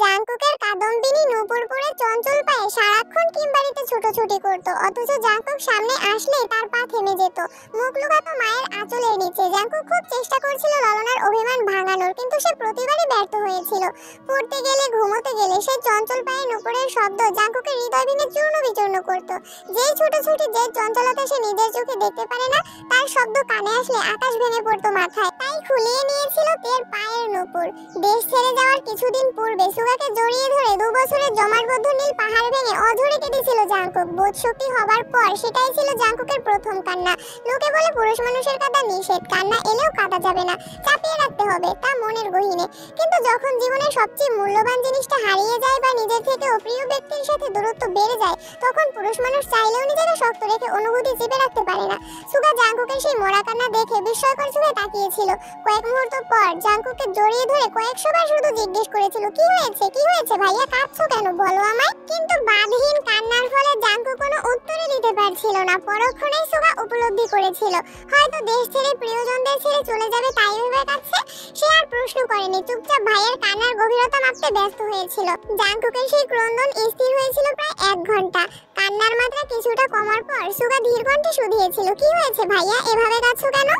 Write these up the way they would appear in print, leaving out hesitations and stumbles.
জাংকুকের কাদম্বিনী নূপুর পরে চঞ্চল পায়ে সারাক্ষণ কিম্বারিতে ছুটোছুটি করত, অথচ জাংকুক সামনে আসলেই তার পা থেমে যেত। মুখ লুকাতো মায়ের আঁচলের নিচে। জাংকুক খুব চেষ্টা করছিল ললনার অভিমান ভাঙানোর, কিন্তু সে প্রতিবারই ব্যর্থ হয়েছিল। পড়তে গেলে, ঘুমোতে গেলে সেই চঞ্চল পায়ে নূপুরের শব্দ জাংকুকের হৃদয় ভেঙে চূর্ণ বিচূর্ণ করত। যেই ছুটোছুটি, যে চঞ্চলতা সে নিজের চোখে দেখতে পারে না, তার শব্দ কানে আসলে আকাশ ভেঙে পড়তো মাথায়। তাই খুলিয়ে নিয়েছিল তের পায়ের নূপুর। দেশ ছেড়ে যাওয়ার কিছুদিন পূর্বে সুগাকে জড়িয়ে ধরে 2 বছরের জমাটবদ্ধ নীল পাহাড় ভেঙে অঝরে কেঁদেছিল জাংকুক। বোধশক্তি হবার পর সেটাই ছিল জাংকুকের প্রথম কান্না। লোকে বলে পুরুষ মানুষের কাঁদা নিষেধ, কান্না এলেও কাঁদা যাবে না, চাপিয়ে রাখতে হবে, তা মনের গহীনে। কিন্তু যখন জীবনের সবচেয়ে মূল্যবান জিনিসটা হারিয়ে যায় বা নিজের থেকে অপ্রিয় ব্যক্তির সাথে দূরত্ব বেড়ে যায়, তখন পুরুষ মানুষ চাইলেও নিজেকে শক্ত রেখে অনুভূতি চেপে রাখতে পারে না। সুগা জাংকুকের সেই মরা কান্না দেখে বিস্ময়কর চোখে তাকিয়েছিল। কয়েক মুহূর্ত পর জাংকুককে জড়িয়ে ধরে কয়েকশোবার শুধু জিজ্ঞেস করেছিল, কি হয়েছে, কি হয়েছে ভাইয়া, কাঁদছো কেন, বলো আমায়। কিন্তু বাঁধহীন কান্নার ফলে জাংকুক কোনো উত্তরই দিতে পারছিল না। পরক্ষণেই সুগা উপলব্ধি করেছিল, হয়তো দেশ ছেড়ে প্রিয়জনদের ছেড়ে চলে যাবে, তাই ভেবে কাঁদছে। সে আর প্রশ্ন করেনি, চুপচাপ ভাইয়ের কান্নার গভীরতা মাপতে ব্যস্ত হয়েছিল। জাংকুকের সেই ক্রন্দন স্থির হয়েছিল প্রায় 1 ঘন্টা। কান্নার মাত্রা কিছুটা কমার পর সুগা ধীর কণ্ঠে শুধিয়েছিল, কি হয়েছে ভাইয়া, এভাবে কাঁদছো কেন।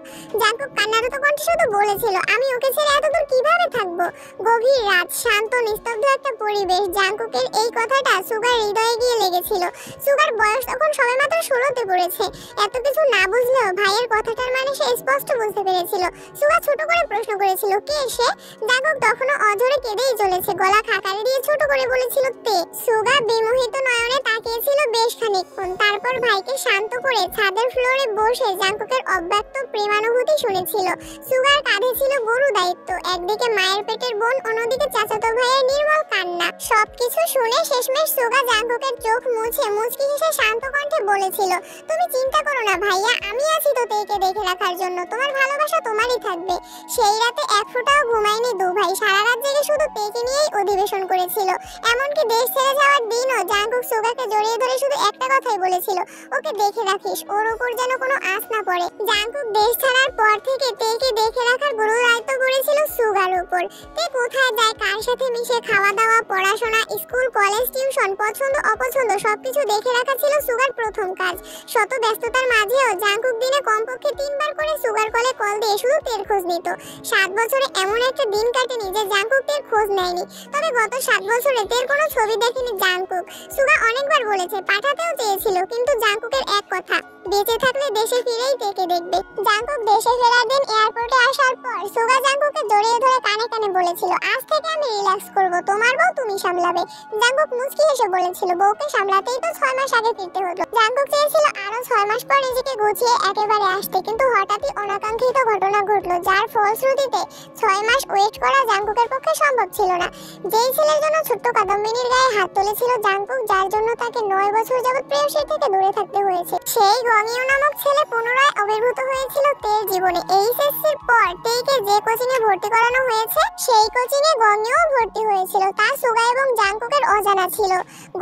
জাংকুক কান্নারত কণ্ঠে শুধু বলেছিল, আমি ওকে ছেড়ে এতদূর কিভাবে থাকবো। গভীর রাত, শান্ত নিস্তব্ধ একটা পরিবেশ। জাংকুকের এই কথাটা সুগার হৃদয়ে গিয়ে লেগেছিল। সুগার বয়স তখন সবেমাত্র 16তে পড়েছে। এত কিছু না বুঝলেও ভাইয়ের কথাটার মানে সে স্পষ্ট বুঝতে পেরেছিল। সুগা ছোট করে প্রশ্ন করেছিল, কে সে। জাংকুক তখনও অঝরে কেঁদেই চলেছে, গলা খাকারি দিয়ে ছোট করে বলেছিল, তে। সুগা বিমোহিত নয়নে তাকিয়েছিল বেশ খানিকক্ষণ। তারপর ভাইকে শান্ত করে ছাদের ফ্লোরে বসে জাংকুকের অব্যক্ত প্রেমানুভূতি শুনেছিল। সুগার কাঁধে ছিল গুরু দায়িত্ব, একদিকে মায়ের পেটের বোন, অন্যদিকে চাচাতো ভাইয়ের নির্মল কান্না। সবকিছু শুনে শেষমেশ সুগা জাংকুকের চোখ মুছে মুচকি হেসে শান্ত কণ্ঠে বলেছিল, তুমি চিন্তা করো না ভাইয়া, আমি আছি তো তেকে দেখে রাখার জন্য, তোমার ভালোবাসা তোমারই থাকবে। সেই রাতে 1 ফোঁটাও ঘুমায়নি দু ভাই, সারা রাত জেগে শুধু তেকে নিয়েই অধিবেশন করেছিল। এমনকি দেশ ছেড়ে যাওয়ার দিনও জাংকুক সুগাকে জড়িয়ে ধরে শুধু একটা কথাই বলেছিল, ওকে দেখে রাখিস, ওর উপর যেন কোনো আঁচ না পড়ে। জাংকুক দেশ ছাড়ার পর থেকে তেকে দেখে রাখার গুরু দায়িত্ব পড়েছিল সুগার উপর। তে কোথায় যায়, কার সাথে মিশে, খাওয়া দাওয়া, পড়াশোনা, স্কুল, কলেজ, টিউশন, পছন্দ অপছন্দ সবকিছু দেখে রাখা ছিল সুগার প্রথম কাজ। শত ব্যস্ততার মাঝেও জাংকুক দিনে কমপক্ষে 3 বার করে সুগার কলে কল দিয়ে শুধু তের খোঁজ নিত। 7 বছরে এমন একটা দিন কাটেনি যে জাংকুক তের খোঁজ নেয়নি। তবে গত 7 বছরে তের কোনো ছবি দেখেনি জাংকুক। সুগা অনেকবার বলেছে, পাঠাতেও চেয়েছিল, কিন্তু জাংকুকের এক কথা, বেঁচে থাকলে দেশে ফিরেই তেকে দেখবে। জাংকুক দেশে ফেরার দিন এয়ারপোর্টে আসার পর সুগা জাংকুককে জড়িয়ে ধরে কানে কানে বলেছিল, আজ থেকে আমি রিল্যাক্স করব, তোমার বউ তুমি সামলাবে। জাংকুক মুচকি হেসে বলেছিল, বউকে সামলাতেই তো 6 মাস আগে ফিরতে হলো। জাংকুক চেয়েছিল আরো 6 মাস পর নিজেকে গুছিয়ে একেবারে আসতে, কিন্তু হঠাৎই অনাকাঙ্ক্ষিত ঘটনা ঘটলো, যার ফলশ্রুতিতে 6 মাস ওয়েট করা জাংকুকের পক্ষে সম্ভব ছিল না। যেই ছেলের জন্য ছোট্ট কাদম্বিনীর গায়ে হাত তুলেছিল জাংকুক, যার জন্য তাকে 9 বছর যাবত প্রেয়সীর থেকে দূরে থাকতে হয়েছে, সেই গংইউ নামক ছেলে পুনরায় আবির্ভূত হয়েছিল তের জীবনে। এইচএসসির পর তেকে যে কোচিং এ ভর্তি করানো হয়েছে, সেই কোচিং এ গংইউ ভর্তি হয়েছিল। তা সুগা এবং জাংকুকের অজানা ছিল।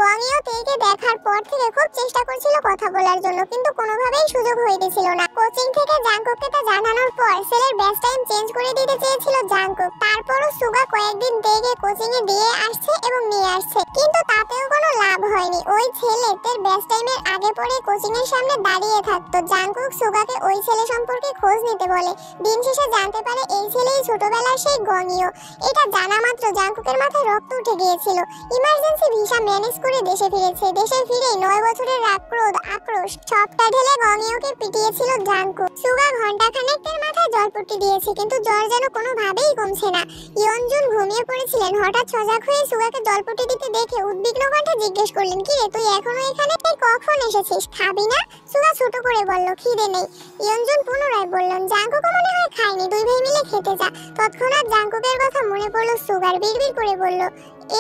গংইউ তেকে দেখার পর থেকে খুব চেষ্টা করছিল কথা বলার জন্য, কিন্তু কোনোভাবেই সুযোগ হইতেছিল না। কোচিং থেকে জাংকুককে তা জানানোর পর সেলের ব্যাচ টাইম চেঞ্জ করে দিতে চেয়েছিল জাংকুক। তারপরও সুগা কয়েকদিন তেকে কোচিং এ দিয়ে আসছে এবং নিয়ে আসছে, কিন্তু তাতেও কোনো লাভ হয়নি। ওই ছেলে তের ব্যাচ টাইমের আগে পরে কোচিং এর সামনে দাঁড়িয়ে থাকতো। জাংকুক সুগাকে ওই ছেলে সম্পর্কে খোঁজ নিতে বলে। দিন শেষে জানতে পারে এই ছেলেই ছোটবেলার সেই গংইউ। এটা জানা মাত্র জাংকুকের মাথায় রক্ত উঠে গিয়েছিল। ইমার্জেন্সি ভিসা ম্যানেজ করে দেশে ফিরেছে। দেশে ফিরেই 9 বছরের রাগ, ক্রোধ, আক্রোশ সবটা ঢেলে গংইউকে পিটিয়েছিল জাংকুক। সুগা ঘন্টাখানেকের মাথায় জলপট্টি দিয়েছে, কিন্তু জ্বর যেন কোনোভাবেই কমছে না। ইয়নজুন ঘুমিয়ে পড়েছিলেন। হঠাৎ সজাগ হয়ে সুগাকে জলপট্টি দিতে দেখে উদ্বিগ্ন কণ্ঠে জিজ্ঞেস করলেন, কি রে তুই এখনো এখানে, তুই কখন এসেছিস, খাবি না। সুগা ছোট করে বলল, খিদে নেই। ইয়নজুন পুনরায় বললেন, জাংকুকও মনে হয় খায়নি, 2 ভাই মিলে খেতে যা। তৎক্ষণাৎ জাংকুকের কথা মনে পড়লো সুগার। বিড়বিড় করে বলল,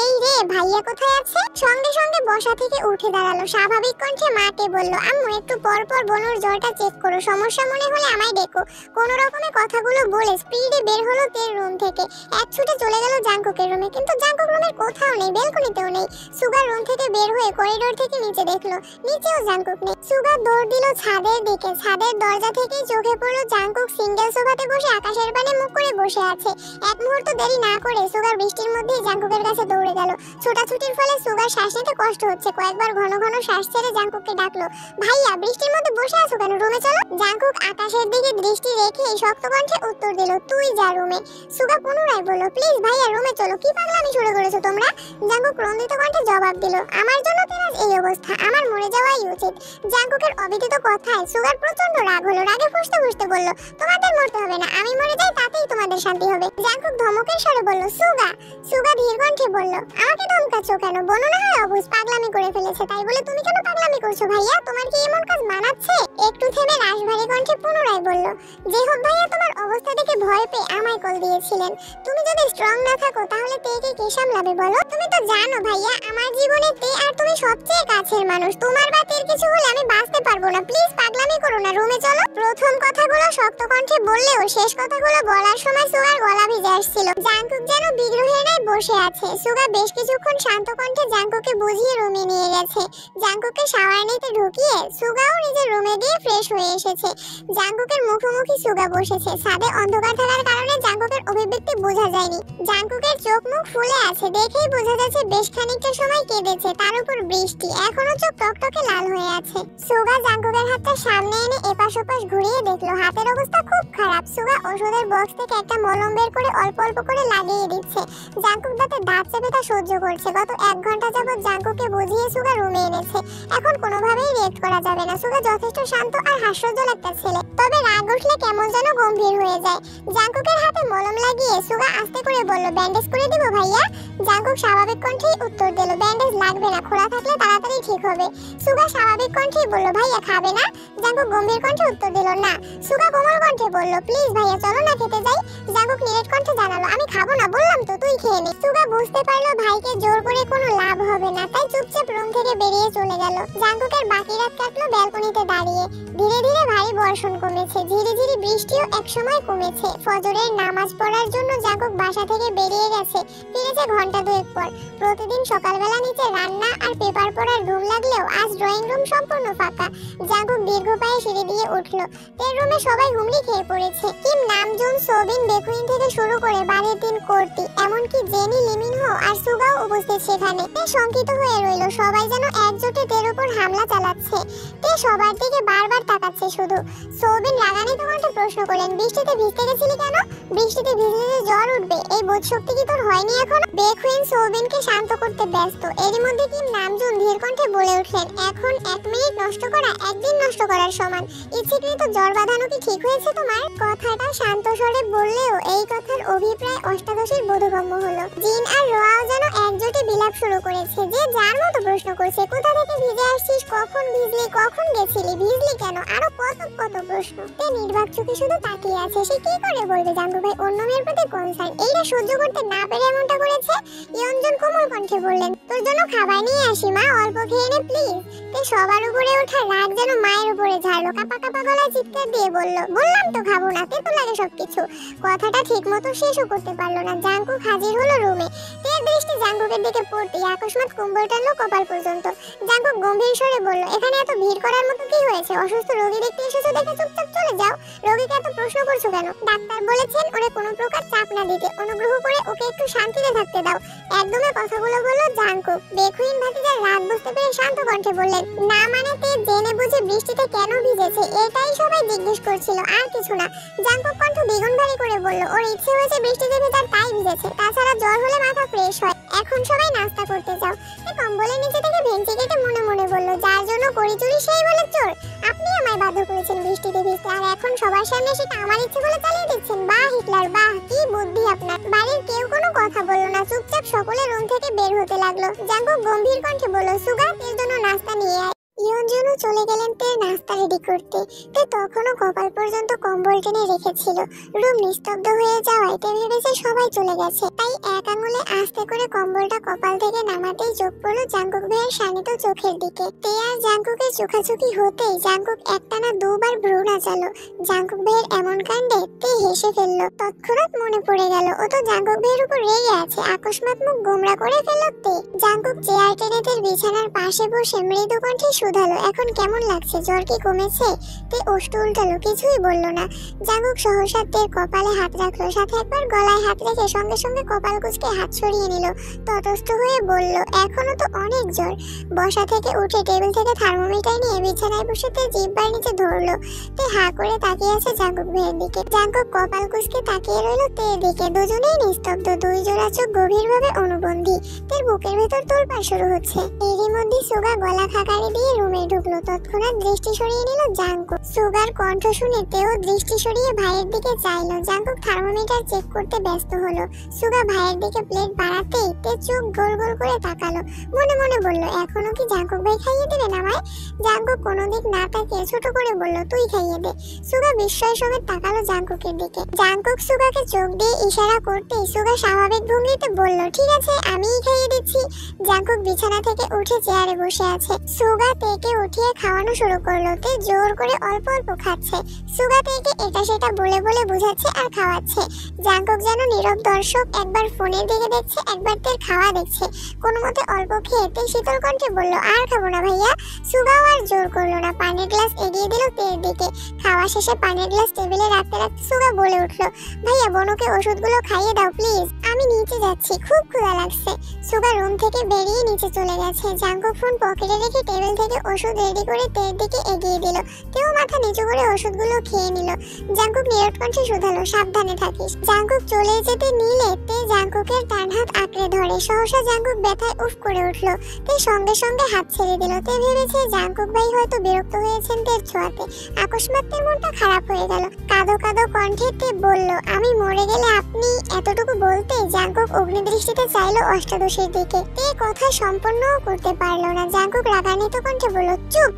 এই রে, ভাইয়া কোথায় আছে। সঙ্গে সঙ্গে বসা থেকে উঠে দাঁড়ালো। স্বাভাবিক কণ্ঠে মাকে বলল, আম্মু একটু পর পর বনুর জ্বরটা চেক করো, সমস্যা মনে হলে আমায় ডেকো। কোনো রকমে কথাগুলো বলে স্পিডে বের হলো তের রুম থেকে। এক ছুটে চলে গেল জাংকুকের রুমে, কিন্তু জাংকুক রুমের কোথাও নেই, বেলকনিতেও নেই। সুগার রুম থেকে বের হয়ে করিডোর থেকে নিচে দেখলো, নিচেও জাংকুক নেই। সুগা দৌড় দিল ছাদের দিকে। ছাদের দরজা থেকেই চোখে পড়লো জাংকুক সিঙ্গেল সোফাতে বসে আকাশের পানে মুখ করে বসে আছে। এক মুহূর্ত দেরি না করে সুগার বৃষ্টির মধ্যেই জাংকুকের কাছে দৌড়ে গেল। গেল। ছোটাছুটির ফলে সুগার শ্বাস নিতে কষ্ট হচ্ছে। কয়েকবার ঘন ঘন শ্বাস ছেড়ে জাংকুককে ডাকলো, ভাইয়া বৃষ্টির মধ্যে বসে আছো কেন, রুমে চলো। জাংকুক আকাশের দিকে দৃষ্টি রেখে শক্ত কণ্ঠে উত্তর দিল, তুই যা রুমে। সুগা পুনরায় বলল, প্লিজ ভাইয়া রুমে চলো, কি পাগলামি শুরু করেছো তোমরা। জাংকুক ক্রন্দিত কণ্ঠে জবাব দিল, আমার জন্য তেরাজ এই অবস্থা, আমার মরে যাওয়াই উচিত। জাংকুকের অবিদিত কথায় সুগার প্রচন্ড রাগ হলো। রাগে ফুঁসতে ফুঁসতে বলল, তোমাদের মরতে হবে না, আমি মরে যাই তাতেই তোমাদের শান্তি হবে। জাংকুক ধমকের স্বরে বলল, সুগা। সুগা ধীর কণ্ঠে বলল, আমাকে ধমকাচ্ছ কেন, বলো না হয় অবুঝ পাগলামি করে ফেলেছে, তাই বলে তুমি কেন পাগলামি করছো ভাইয়া, তোমার কি এমন কাজ মানাচ্ছে। একটু থেমে রাশভারী কণ্ঠে পুনরায় বলল, যে হোক ভাইয়া তোমার অবস্থা দেখে ভয় পেয়ে আমায় কল দিয়েছিলেন। তুমি যদি স্ট্রং না থাকো তাহলে তেকে কে সামলাবে বলো। তুমি তো জানো ভাইয়া আমার জীবনে তে আর তুমি সবচেয়ে কাছের মানুষ, তোমার বা তের কিছু হলে আমি বাঁচতে পারবো না, প্লিজ পাগলামি করো না, রুমে চলো। প্রথম কথাগুলো শক্ত কণ্ঠে বললেও শেষ কথাগুলো বলার সময় সুগার গলা ভিজে আসছিল। জাংকুক যেন বিগ্রহের ন্যায় বসে আছে। সুগা বেশ কিছুক্ষণ শান্ত কণ্ঠে জাংকুককে বুঝিয়ে রুমে নিয়ে গেছে। জাংকুককে শাওয়ার নিতে ঢুকিয়ে সুগাও নিজের রুমে গিয়ে ফ্রেশ হয়ে এসেছে। জাংকুকের মুখোমুখি সুগা বসেছে। ছাদে অন্ধকার থাকার কারণে জাংকুকের অভিব্যক্তি বোঝা যায়নি। জাংকুকের চোখ মুখ ফুলে আছে, দেখেই বোঝা যাচ্ছে বেশ খানিকটা সময় কেঁদেছে। তার উপর বৃষ্টি, এখনো চোখ টকটকে লাল হয়ে আছে। সুগা জাংকুকের হাতটা সামনে এনে এপাশ ওপাশ ঘুরিয়ে দেখলো হাতের অবস্থা খুব খারাপ। সুগা ওষুধের বক্স থেকে একটা মলম বের করে অল্প অল্প করে লাগিয়ে দিচ্ছে। জাংকুক দাঁতে দাঁত চেপে তা সহ্য করছে। গত 1 ঘন্টা যাবত জাংকুককে বুঝিয়ে সুগা রুমে এনেছে। এখন কোনোভাবেই রিয়েক্ট করা যাবে না। সুগা যথেষ্ট শান্ত আর হাস্যোজ্জ্বল একটা ছেলে, তবে রাগ উঠলে কেমন যেন গম্ভীর হয়ে যায়। জাংকুকের হাতে মলম লাগিয়ে সুগা আস্তে করে বলল, ব্যান্ডেজ করে দিব ভাইয়া। জাংকুক স্বাভাবিক কণ্ঠেই উত্তর দিল, ব্যান্ডেজ লাগবে না, খোলা থাকলে তাড়াতাড়ি ঠিক হবে। সুগা স্বাভাবিক কণ্ঠেই বলল, ভাইয়া খাবে না। জাংকুক গম্ভীর কণ্ঠে উত্তর দিল, না। সুগা কোমল কণ্ঠে বলল, প্লিজ ভাইয়া চলো না, খেতে যাই। জাংকুক নিরেট কণ্ঠে জানালো, আমি খাবো না, বললাম তো, তুই খেয়ে নে। সুগা বুঝতে পারলো ভাইকে জোর করে কোনো লাভ হবে না, তাই চুপচাপ রুম থেকে বেরিয়ে চলে গেল। জাংকুকের বাকি রাত কাটলো ব্যালকনিতে দাঁড়িয়ে। ধীরে ধীরে ভারী বর্ষণ কমেছে, ঝিরিঝিরি বৃষ্টিও একসময় কমেছে। ফজরের নামাজ পড়ার জন্য জাংকুক বাসা থেকে বেরিয়ে গেছে, ফিরেছে ঘন্টা 2 পর। প্রতিদিন সকালবেলা নিচে রান্না আর পেপার পড়ার রুম লাগলেও আজ ড্রয়িং রুম সম্পূর্ণ ফাঁকা। জাংকুক দীর্ঘ পায়ে সিঁড়ি দিয়ে উঠলো। তের রুমে সবাই হুমড়ি খেয়ে পড়েছে। কিম, নামজুন, সোবিন, বেকুইন থেকে শুরু করে বাড়ির 3 কর্তি, এমনকি জেনি, লিমিনহো আর সুগাও উপস্থিত সেখানে। তে শঙ্কিত হয়ে রইল, সবাই যেন একজোটে তের উপর হামলা চালাচ্ছে। তে সবার দিকে বারবার তাকাচ্ছে শুধু। সোবিন রাগান্বিত কণ্ঠে প্রশ্ন করলেন, বৃষ্টিতে ভিজতে গেছিলি কেন? বৃষ্টিতে ভিজলে যে জ্বর উঠবে এই বোধশক্তি কি তোর হয়নি এখনো? বেকুইন সোবিনকে শান্ত করতে ব্যস্ত। এরই মধ্যে কিম নামজুন ধীর কণ্ঠে বলে উঠলেন, এখন 1 মিনিট নষ্ট করা 1 দিন নষ্ট করার সমান। ইচ্ছেকৃত জ্বর বাঁধানো কি ঠিক হয়েছে তোমার? কথাটা শান্ত স্বরে বললেও এই কথার অভিপ্রায় অষ্টাদশীর বোধগম্য হলো। জিন আর রোয়াও যেন একজোটে বিলাপ শুরু করেছে। যে যার মতো প্রশ্ন করছে, কোথা থেকে ভিজে আসছিস, কখন ভিজলি, কখন গেছিলি, ভিজলি কেন, আরো কত কত প্রশ্ন। তে নির্বাক চোখে শুধু তাকিয়ে আছে। সে কি করে বলবে জাঙ্গু ভাই অন্য মেয়ের প্রতি কনসার্ন? এইটা সহ্য করতে না পেরে এমনটা করেছে। ইয়ঞ্জন কোমল কণ্ঠে বললেন, তোর জন্য খাবার নিয়ে আসি মা, অল্প খেয়ে নে প্লিজ। তে সবার উপরে ওঠা রাগ যেন মায়ের উপরে ঝাড়লো। কাপা কাপা গলায় চিৎকার দিয়ে বলল, বললাম তো খাবো না, তেতো লাগে সবকিছু। কথাটা ঠিক মতো শেষও করতে পারলো না। জাঙ্কুক হাজির হলো রুমে। তের দৃষ্টি জাঙ্কুকের দিকে পড়তেই আকস্মাৎ কুম্বল টানলো কপাল পর্যন্ত। জাঙ্কুক গম্ভীর স্বরে বলল, এখানে এত ভিড় করার মতো কি হয়েছে? অসুস্থ রোগী দেখতে এসেছো দেখে চুপচাপ চলে যাও। রোগীকে এত প্রশ্ন করছো কেন? ডাক্তার বলেছেন ওরে কোনো প্রকার চাপ না দিতে, অনুগ্রহ করে ওকে একটু শান্তিতে থাকতে দাও। একদমে কথাগুলো বলল জাঙ্কুক। বেখুইন ভাতিজার রাগ বুঝতে পেরে শান্ত কণ্ঠে বললেন, না মানে তে জেনে বুঝে বৃষ্টিতে কেন ভিজেছে এটাই সবাই জিজ্ঞেস করছিল, আর কিছু না। জাঙ্কুক কণ্ঠ দ্বিগুণ ভারী করে বলল, ওর ইচ্ছে হয়েছে বৃষ্টিতে ভেজার তাই ভিজেছে, তাছাড়া জ্বর হলে মাথা ফ্রেশ হয়। এখন সবাই নাস্তা করতে যাও। এ কম্বলের নিচে থেকে ভেঙচি কেটে মনে মনে বলল, যার জন্য করি চুরি সেই বলে চোর। আপনি আমায় বাধ্য করেছেন বৃষ্টিতে ভিজতে, আর এখন সবার সামনে সেটা আমার ইচ্ছে বলে চালিয়ে দিচ্ছেন। বাহ হিটলার, বাহ, কি বুদ্ধি আপনার। বাড়ির কেউ কোনো কথা বলল না, চুপচাপ সকলে রুম থেকে বের হতে লাগলো। জাঙ্কুক গম্ভীর কণ্ঠে বলল, সুগা এর জন্য নাস্তা নিয়ে আয়। ইয়ঞ্জনও চলে গেলেন তের নাস্তা রেডি করতে। তে তখনও কপাল পর্যন্ত কম্বল টেনে রেখেছিল। রুম নিস্তব্ধ হয়ে যাওয়ায় তে ভেবেছে সবাই চলে গেছে, তাই এক আঙুলে আস্তে করে কম্বলটা কপাল থেকে নামাতেই চোখ পড়ল জাঙ্কুক ভাইয়ের শানিত চোখের দিকে। তে আর জাঙ্কুকের চোখাচোখি হতেই জাঙ্কুক একটানা 2 বার ভ্রু নাচালো। জাঙ্কুক ভাইয়ের এমন কাণ্ডে তে হেসে ফেললো। তৎক্ষণাৎ মনে পড়ে গেল ও তো জাঙ্কুক ভাইয়ের উপর রেগে আছে। আকস্মাৎ মুখ গোমরা করে ফেলল তে। জাঙ্কুক চেয়ার টেনে তের বিছানার পাশে বসে মৃদু কণ্ঠে শুধালো, এখন কেমন লাগছে, জ্বর কি কমেছে? তে ওষ্ঠ উল্টালো, কিছুই বলল না। জাঙ্কুক সহসা তের কপালে হাত রাখলো, সাথে একবার গলায় হাত রেখে সঙ্গে সঙ্গে কপাল কুঁচকে হাত সরিয়ে নিল। তটস্থ হয়ে বলল, এখনো তো অনেক জ্বর। বসা থেকে উঠে টেবিল থেকে থার্মোমিটার নিয়ে বিছানায় বসে তে জিহ্বার নিচে ধরলো। তে হা করে তাকিয়ে আছে জাঙ্কুক ভাইয়ের দিকে। জাঙ্কুক কপাল কুঁচকে তাকিয়ে রইল তের দিকে। দুজনেই নিস্তব্ধ, দুই জোড়া চোখ গভীরভাবে অনুবন্ধী। তের বুকের ভেতর তোলপাড় শুরু হচ্ছে। এরই মধ্যে সুগা গলা খাকারি দিয়ে রুমে ঢুকলো। তৎক্ষণাৎ দৃষ্টি সরিয়ে নিল জাঙ্কুক। সুগার কণ্ঠ শুনে তেও দৃষ্টি সরিয়ে ভাইয়ের দিকে চাইলো। জাঙ্কুক থার্মোমিটার চেক করতে ব্যস্ত হলো। সুগা ভাইয়ের দিকে প্লেট বাড়াতেই তে চোখ গোল গোল করে তাকালো। মনে মনে বলল, এখনো কি জাঙ্কুক ভাই খাইয়ে দেবেন আমায়? জাঙ্কুক কোনো দিক না তাকিয়ে ছোট করে বলল, তুই খাইয়ে দে। সুগা বিস্ময় সমেত তাকালো জাঙ্কুকের দিকে। জাঙ্কুক সুগাকে চোখ দিয়ে ইশারা করতেই সুগা স্বাভাবিক ভঙ্গিতে বলল, ঠিক আছে, আমিই খাইয়ে দিচ্ছি। জাঙ্কুক বিছানা থেকে উঠে চেয়ারে বসে আছে। সুগা তেকে উঠিয়ে খাওয়ানো শুরু করলো। তে জোর করে অল্প অল্প খাচ্ছে। সুগা তেকে এটা সেটা বলে বলে বুঝাচ্ছে আর খাওয়াচ্ছে। জাঙ্কুক যেন নীরব দর্শক, একবার ফোনের দিকে দেখছে, একবার তের খাওয়া দেখছে। কোনো মতে অল্প খেয়ে তে শীতল কণ্ঠে বলল, আর খাবো না ভাইয়া। সুগাও আর জোর করলো না, পানির গ্লাস এগিয়ে দিল তের দিকে। খাওয়া শেষে পানির গ্লাস টেবিলে রাখতে রাখতে সুগা বলে উঠলো, ভাইয়া বোনকে ওষুধগুলো খাইয়ে দাও প্লিজ, আমি নিচে যাচ্ছি, খুব ক্ষুধা লাগছে। সুগা রুম থেকে বেরিয়ে নিচে চলে গেছে। জাঙ্কুক ফোন পকেটে রেখে টেবিল থেকে ওষুধ রেডি করে তের দিকে এগিয়ে দিল। তেও মাথা নিচু করে ওষুধগুলো খেয়ে নিল। জাঙ্কুক নীরব কণ্ঠে শুধালো, সাবধানে থাকিস। জাঙ্কুক চলে যেতে নিলে তে জাঙ্কুকের ডান হাত আঁকড়ে ধরে। সহসা জাঙ্কুক ব্যথায় উফ করে উঠলো। তে সঙ্গে সঙ্গে হাত ছেড়ে দিল। তে ভেবেছে জাঙ্কুক ভাই হয়তো বিরক্ত হয়েছেন তের ছোঁয়াতে। আকস্মাৎ তের মনটা খারাপ হয়ে গেল। কাঁদো কাঁদো কণ্ঠে তে বলল, আমি মরে গেলে আপনি এতটুকু বলতে? জাঙ্কুক অগ্নিদৃষ্টিতে চাইলো অষ্টাদশীর দিকে। তে কথা সম্পূর্ণও করতে পারলো না। জাঙ্কুক রাগান্বিত কণ্ঠে বলল, চুপ।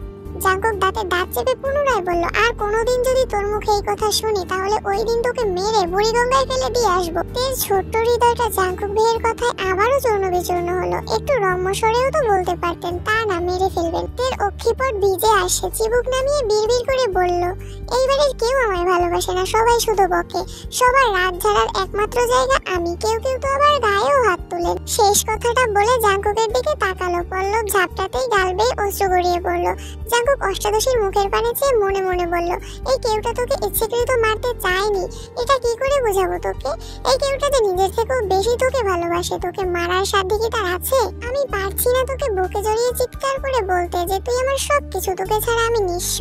জাঙ্কুক দাঁতে দাঁত চেপে পুনরায় বলল, আর কোনোদিন যদি তোর মুখে এই কথা শুনি তাহলে ওই দিন তোকে মেরে বুড়িগঙ্গায় ফেলে দিয়ে আসবো। তের ছোট্ট হৃদয়টা জাঙ্কুক ভাইয়ের কথায় আবারও চূর্ণ বিচূর্ণ হলো। একটু রম্যস্বরেও তো বলতে পারতেন, তা না, মেরে ফেলবেন। তের অক্ষিপট ভিজে আসে। চিবুক নামিয়ে বিড়বিড় করে বলল, এইবারের কেউ আমায় ভালোবাসে না, সবাই শুধু বকে। সবার রাত ঝাড়ার একমাত্র জায়গা আমি। কেউ কেউ তো আবার গায়েও হাত তুলেন। শেষ কথাটা বলে জাঙ্কুকের দিকে তাকালো। পল্লব ঝাপটাতেই গাল বেয়ে অশ্রু গড়িয়ে পড়লো। জাঙ্কুক অষ্টাদশীর মুখের পানে চেয়ে মনে মনে বলল, এই কেউটা তোকে ইচ্ছেকৃত মারতে চায়নি। এটা কি করে বোঝাবো তোকে? এই কেউটা যে নিজের থেকেও বেশি তোকে ভালোবাসে। তোকে মারার সাধ্য কি তার আছে? আমি পারছি না তোকে বুকে জড়িয়ে চিৎকার করে বলতে যে তুই আমার সবকিছু, তোকে ছাড়া আমি নিঃস্ব।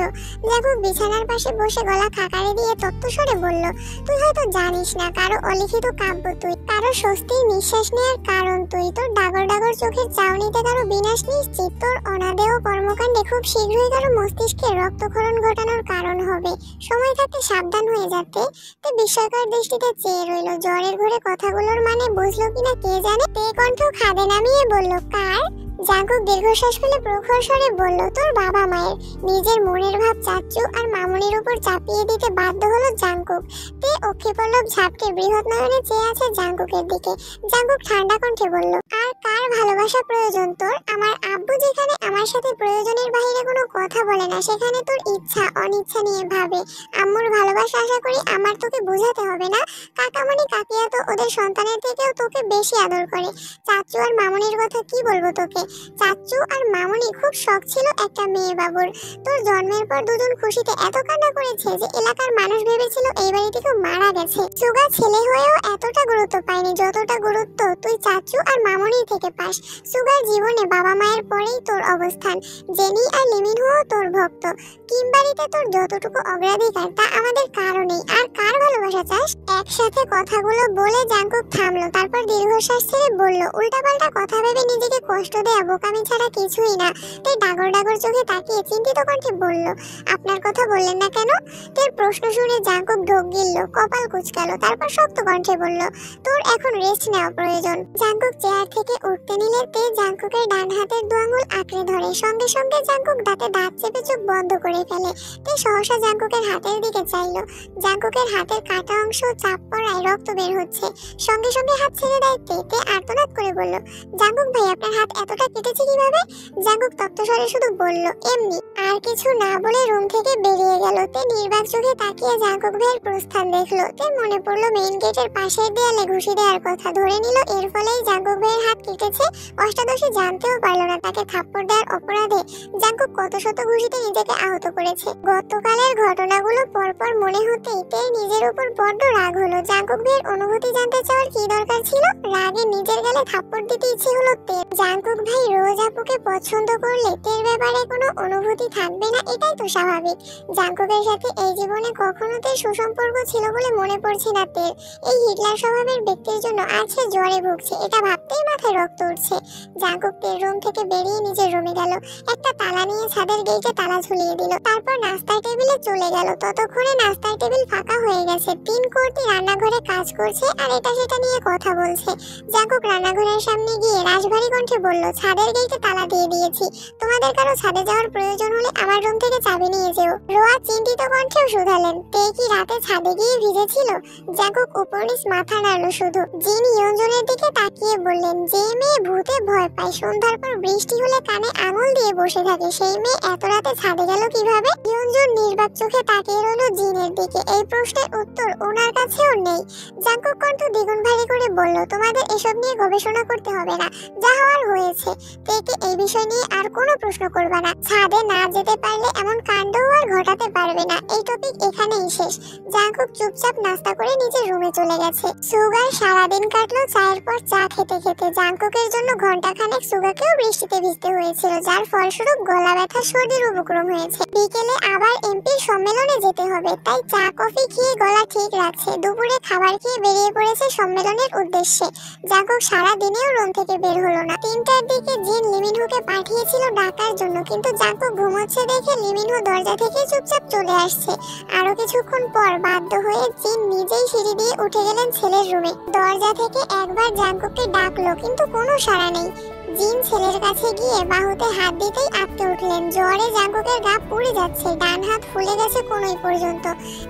জাঙ্কুক বিছানার পাশে বসে গলা খাকারে দিয়ে তত্ত্বস্বরে বলল, তুই হয়তো জানিস না, কারো অলিখিত কাব্য তুই, কারো স্বস্তির নিঃশ্বাস নেওয়ার কারণ তুই। তোর ডাগর ডাগর চোখের চাউনিতে কারো বিনাশ নিশ্চিত। তোর অনাদেয় কর্মকাণ্ডে খুব শীঘ্রই কারো মস্তিষ্কে রক্তক্ষরণ ঘটানোর কারণ হবে। সময় থাকতে সাবধান হয়ে যাতে। তে বিস্ময়কর দৃষ্টিতে চেয়ে রইল। জ্বরের ঘরে কথাগুলোর মানে বুঝলো কিনা কে জানে। তে কণ্ঠ খাদে নামিয়ে বলল, কার? জাঙ্কুক দীর্ঘশ্বাস ফেলে প্রখর স্বরে বলল, তোর বাবা মায়ের। নিজের মনের ভাব চাচ্চু আর মামুনির উপর চাপিয়ে দিতে বাধ্য হলো জাঙ্কুক। তে অক্ষিপল্লব ঝাপটে বৃহৎ নয়নে চেয়ে আছে জাঙ্কুকের দিকে। জাঙ্কুক ঠান্ডা কণ্ঠে বলল, আর কার ভালোবাসা প্রয়োজন তোর? আমার আব্বু যেখানে আমার সাথে প্রয়োজনের বাইরে কোনো কথা বলে না, সেখানে তোর ইচ্ছা অনিচ্ছা নিয়ে ভাবে। আম্মুর ভালোবাসা আশা করি আমার তোকে বোঝাতে হবে না। কাকামণি কাকিয়া তো ওদের সন্তানের থেকেও তোকে বেশি আদর করে। চাচ্চু আর মামুনির কথা কি বলবো তোকে? চাচ্চু আর মামুনি খুব শখ ছিল একটা মেয়ে বাবুর। তোর জন্মের পর দুজন খুশিতে এত কান্না করেছে যে এলাকার মানুষ ভেবেছিল এই বাড়ি থেকে মারা গেছে। সুগা ছেলে হয়েও এতটা গুরুত্ব পায়নি যতটা গুরুত্ব তুই চাচ্চু আর মামুনি থেকে পাস। সুগার জীবনে বাবা মায়ের পরেই তোর অবস্থান। জেনি আর লিমিনহুও তোর ভক্ত। কিমবাড়িতে তোর যতটুকু অগ্রাধিকার তা আমাদের কারণেই। আর কার ভালোবাসা চাস? একসাথে কথাগুলো বলে জাঙ্কুক থামলো। তারপর দীর্ঘশ্বাস ছেড়ে বলল, উল্টাপাল্টা কথা ভেবে নিজেকে কষ্ট দেয়া বোকামি ছাড়া কিছুই না। তাই ডাগর ডাগর চোখে তাকিয়ে চিন্তিত কণ্ঠে বলল, আপনার কথা বললেন না কেন? তোর প্রশ্ন শুনে জাঙ্কুক ঢোক গিলল, কপাল কুঁচকালো। তারপর শক্ত কণ্ঠে বলল, তোর এখন রেস্ট নেওয়া প্রয়োজন। জাঙ্কুক চেয়ার থেকে উঠতে নিলে তে জাঙ্কুকের ডান হাতের দু আঙুল আঁকড়ে ধরে। সঙ্গে সঙ্গে জাঙ্কুক দাঁতে দাঁত চেপে চোখ বন্ধ করে ফেলে। তে সহসা জাঙ্কুকের হাতের দিকে চাইলো। জাঙ্কুকের হাতের কাটা অংশ চাপ পড়ায় রক্ত বের হচ্ছে। সঙ্গে সঙ্গে হাত ছেড়ে দেয় তে। তে আর্তনাদ করে বলল, জাঙ্কুক ভাই আপনার হাত এতটা কেটেছে কিভাবে? জাঙ্কুক তপ্তস্বরে শুধু বলল, এমনি। আর কিছু না বলে রুম থেকে বেরিয়ে গেল। তে নির্বাক চোখে তাকিয়ে জাঙ্কুক ভাইয়ের প্রস্থান দেখলো। তে মনে পড়লো মেইন গেটের পাশের দেয়ালে ঘুষি দেওয়ার কথা। ধরে নিল এর ফলেই জাঙ্কুক ভাইয়ের হাত কেটেছে। হয়েছে। অষ্টাদশী জানতেও পারল না তাকে থাপ্পড় দেওয়ার অপরাধে জাঙ্কুক কত শত ঘুষিতে নিজেকে আহত করেছে। গতকালের ঘটনাগুলো পরপর মনে হতেই তের নিজের উপর বড্ড রাগ হলো। জাঙ্কুক ভাইয়ের অনুভূতি জানতে চাওয়ার কি দরকার ছিল? রাগে নিজের গালে থাপ্পড় দিতে ইচ্ছে হলো তের। জাঙ্কুক ভাই রোজ আপুকে পছন্দ করলে তের ব্যাপারে কোনো অনুভূতি থাকবে না, এটাই তো স্বাভাবিক। জাঙ্কুকের সাথে এই জীবনে কখনো তের সুসম্পর্ক ছিল বলে মনে পড়ছে না তের। এই হিটলার স্বভাবের ব্যক্তির জন্য আজ সে জ্বরে ভুগছে, এটা ভাবতেই মাথায় রক্ত উঠছে। জাঙ্কুক তের রুম থেকে বেরিয়ে নিজের রুমে গেল, একটা তালা নিয়ে ছাদের গেটে তালা ঝুলিয়ে দিল, তারপর নাস্তার টেবিলে চলে গেল। ততক্ষণে নাস্তার টেবিল ফাঁকা হয়ে গেছে। তিন কর্তি রান্নাঘরে কাজ করছে আর এটা সেটা নিয়ে কথা বলছে। জাঙ্কুক রান্নাঘরের সামনে গিয়ে রাশভারী কণ্ঠে বলল, ছাদের গেটে তালা দিয়ে দিয়েছি, তোমাদের কারো ছাদে যাওয়ার প্রয়োজন হলে আমার রুম থেকে চাবি নিয়ে যেও। রোয়া চিন্তিত কণ্ঠেও শুধালেন, তে কি রাতে ছাদে গিয়ে ভিজেছিল? জাঙ্কুক উপর নিচ মাথা নাড়ল শুধু। জিন ইয়ঞ্জনের দিকে তাকিয়ে বললেন, যে মেয়ে ভূতে ভয় পায়, সন্ধ্যার পর বৃষ্টি হলে কানে আঙুল দিয়ে বসে থাকে, সেই মেয়ে এত রাতে ছাদে গেল কিভাবে? ইয়ঞ্জন নির্বাক চোখে তাকিয়ে রইল জিনের দিকে। এই প্রশ্নের উত্তর ওনার কাছেও নেই। জাঙ্কুক কণ্ঠ দ্বিগুণ ভারী করে বলল, তোমাদের এসব নিয়ে গবেষণা করতে হবে না, যা হওয়ার হয়েছে। তেকে এই বিষয় নিয়ে আর কোনো প্রশ্ন করবে না। ছাদে না যেতে পারলে এমন কাণ্ডও আর ঘটাতে পারবে না। এই টপিক এখানেই শেষ। জাঙ্কুক চুপচাপ নাস্তা করে নিজের রুমে চলে গেছে। সুগার সারাদিন কাটলো চায়ের পর চা খেতে খেতে। জাঙ্কুকের জন্য ঘন্টাখানেক সুগাকেও বৃষ্টিতে ভিজতে হয়েছিল, যার ফলস্বরূপ গলা ব্যথা সর্দির উপক্রম হয়েছে। বিকেলে আবার এমপির সম্মেলনে যেতে হবে, তাই চা কফি খেয়ে গলা ঠিক রাখছে। দুপুরে খাবার খেয়ে বেরিয়ে পড়েছে সম্মেলনের উদ্দেশ্যে। জাঙ্কুক সারা দিনেও রুম থেকে বের হলো না। 3টার দিকে জিন লিমিনহুকে পাঠিয়েছিল ডাকার জন্য, কিন্তু জাঙ্কুক ঘুমোচ্ছে দেখে লিমিনহু দরজা থেকে চুপচাপ চলে আসছে। আরো কিছুক্ষণ পর বাধ্য হয়ে জিন নিজেই সিঁড়ি দিয়ে উঠে গেলেন ছেলের রুমে। দরজা থেকে একবার জাঙ্কুককে ডাকলো, কিন্তু কোনো সাড়া নেই। জিন ছেলের কাছে গিয়ে বাহুতে হাত দিতেই আটকে উঠলেন। জ্বরে জাঙ্কুকের গা পুড়ে যাচ্ছে, ডান হাত ফুলে গেছে কোনোই পর্যন্ত।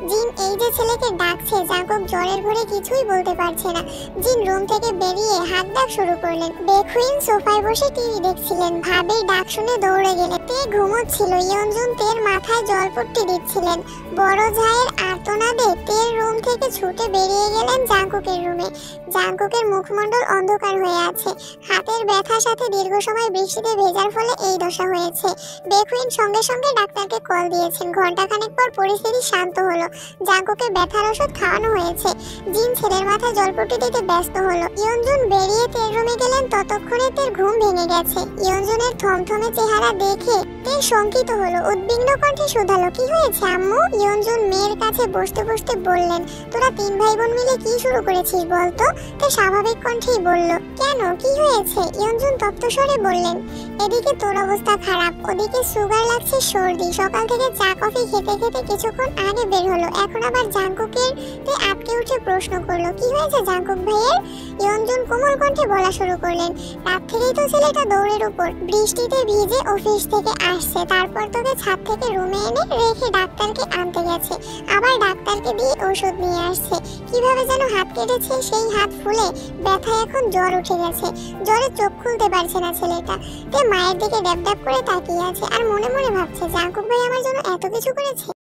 জিন এই যে ছেলেকে ডাকছে, জাঙ্কুক জ্বরের ভরে কিছুই বলতে পারছে না। জিন রুম থেকে বেরিয়ে হাত ডাক শুরু করলেন। বেখুইন সোফায় বসে টিভি দেখছিলেন, ভাবেই ডাক শুনে দৌড়ে গেলেন। তে ঘুমোচ্ছিল, ইয়ঞ্জন তের মাথায় জলপট্টি দিচ্ছিলেন। বড় জায়ের আর্তনাদে তের রুম থেকে ছুটে বেরিয়ে গেলেন জাঙ্কুকের রুমে। জাঙ্কুকের মুখমণ্ডল অন্ধকার হয়ে আছে, হাতের ব্যথার সাথে দীর্ঘ সময় বৃষ্টিতে ভেজার ফলে এই দশা হয়েছে। বেখুইন সঙ্গে সঙ্গে ডাক্তারকে কল দিয়েছেন। ঘন্টাখানেক পর পরিস্থিতি শান্ত হলো। জাঙ্কুকে ব্যথার ওষুধ খাওয়ানো হয়েছে। জিন ছেলের মাথায় জলপট্টি দিতে ব্যস্ত হলো। ইয়ঞ্জন বেরিয়ে তের রুমে গেলেন, ততক্ষণে তের ঘুম ভেঙে গেছে। ইয়ঞ্জনের থমথমে চেহারা দেখে তে শঙ্কিত হলো, উদ্বিগ্ন কণ্ঠে শুধালো, কি হয়েছে আম্মু? ইয়ঞ্জন মেয়ের কাছে বসতে বসতে বললেন, তোরা 3 ভাই বোন মিলে কি শুরু করেছিস বলতো? তে স্বাভাবিক কণ্ঠেই বলল, কেন, কি হয়েছে? ইয়ঞ্জন তপ্ত স্বরে বললেন, এদিকে তোর অবস্থা খারাপ, ওদিকে সুগার লাগছে, সর্দি, সকাল থেকে চা কফি খেতে খেতে কিছুক্ষণ আগে বের হলো, এখন আবার জাঙ্কুকের। তে আটকে উঠে প্রশ্ন করলো, কি হয়েছে জাঙ্কুক ভাইয়ের? ইয়ঞ্জন কোমল কণ্ঠে বলা শুরু করলেন, রাত থেকেই তো ছেলেটা দৌড়ের উপর, বৃষ্টিতে ভিজে অফিস থেকে আসছে, তারপর তোকে ছাদ থেকে রুমে এনে রেখে ডাক্তারকে আনতে গেছে, আবার ডাক্তারকে দিয়ে ওষুধ নিয়ে আসছে, কিভাবে যেন হাত কেটেছে, সেই হাত ফুলে ব্যথায় এখন জ্বর উঠে গেছে, জ্বরে চোখ খুলতে পারছে না ছেলেটা। তে মায়ের দিকে ড্যাব ড্যাব করে তাকিয়ে আছে আর মনে মনে ভাবছে, জাঙ্কুক ভাই আমার জন্য এত কিছু করেছে।